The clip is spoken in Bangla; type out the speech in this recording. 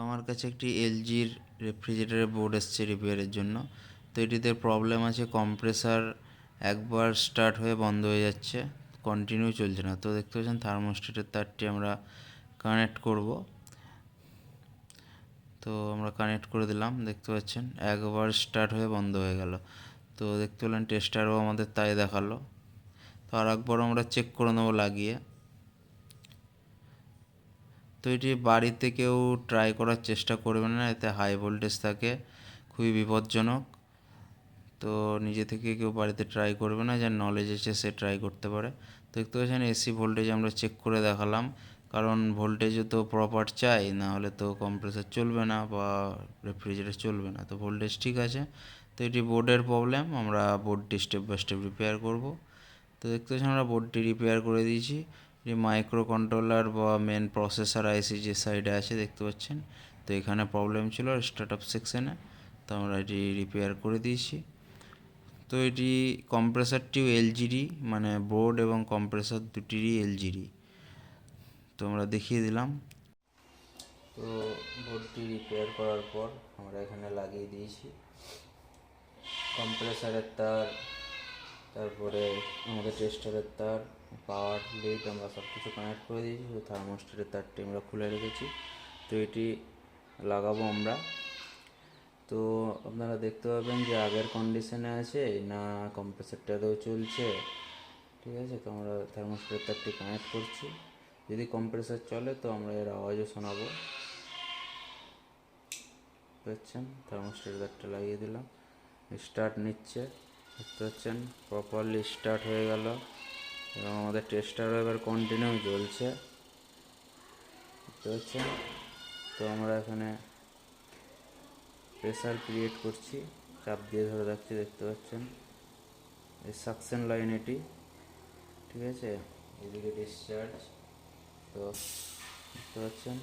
আমার কাছে একটি এলজির রেফ্রিজারেটর বোর্ড এসছে রিপেয়ারের জন্য। তো এটিতে প্রবলেম আছে, কম্প্রেসার একবার স্টার্ট হয়ে বন্ধ হয়ে যাচ্ছে, কন্টিনিউ চলছে না। তো দেখতে পাচ্ছেন থার্মোস্ট্যাটের তারটি আমরা কানেক্ট করব। তো আমরা কানেক্ট করে দিলাম, দেখতে পাচ্ছেন একবার স্টার্ট হয়ে বন্ধ হয়ে গেল। তো দেখতে পেলেন টেস্টারও আমাদের তাই দেখালো। তো আর একবার আমরা চেক করে নেবো লাগিয়ে। তো এটি বাড়িতে কেউ ট্রাই করার চেষ্টা করবেন না, এতে হাই ভোল্টেজ থাকে, খুবই বিপজ্জনক। তো নিজে থেকে কেউ বাড়িতে ট্রাই করবে না, যার নলেজ আছে সে ট্রাই করতে পারে। তো দেখতে পাচ্ছেন এসি ভোল্টেজ আমরা চেক করে দেখালাম, কারণ ভোল্টেজও তো প্রপার চাই, না হলে তো কম্প্রেসার চলবে না বা রেফ্রিজারেটর চলবে না। তো ভোল্টেজ ঠিক আছে। তো এটি বোর্ডের প্রবলেম, আমরা বোর্ডটি স্টেপ বাই স্টেপ রিপেয়ার করব। তো দেখতে পাচ্ছেন আমরা বোর্ডটি রিপেয়ার করে দিয়েছি। এটি মাইক্রো কন্ট্রোলার বা মেন প্রসেসর আইসি যে সাইডে আছে দেখতে পাচ্ছেন, তো এখানে প্রবলেম ছিল স্টার্ট আপ সেকশনে। তো আমরা এটি রিপেয়ার করে দিয়েছি। তো এটি কম্প্রেসারটিও এলজিডি, মানে বোর্ড এবং কম্প্রেসার দুটিরই এলজিডি। তো আমরা দেখিয়ে দিলাম। তো বোর্ডটি রিপেয়ার করার পর আমরা এখানে লাগিয়ে দিয়েছি কম্প্রেসারের তার, তারপরে আমাদের টেস্টারের তার, পাওয়ার লিড আমরা সব কিছু কানেক্ট করে দিয়েছি। তো থার্মোস্ট্যাটের তারটি আমরা খুলে রেখেছি। তো এটি লাগাবো আমরা। তো আপনারা দেখতে পাবেন যে আগের কন্ডিশনে আছে না, কম্প্রেসারটাতেও চলছে, ঠিক আছে। তো আমরা থার্মোস্ট্যাটের তারটি কানেক্ট করছি। যদি কম্প্রেসার চলে তো আমরা এর আওয়াজও শোনাবো, পাচ্ছেন। থার্মোস্ট্যাটের তারটা লাগিয়ে দিলাম, স্টার্ট নিচ্ছে, দেখতে পাচ্ছেন প্রপারলি স্টার্ট হয়ে গেল এবং আমাদের টেস্টারও এবার কন্টিনিউ জ্বলছে, দেখতে পাচ্ছেন। তো আমরা এখানে প্রেসার ক্রিয়েট করছি, চাপ দিয়ে ধরে রাখছি, দেখতে পাচ্ছেন এই সাকশন লাইন এটি, ঠিক আছে। এদিকে ডিসচার্জ, তো দেখতে পাচ্ছেন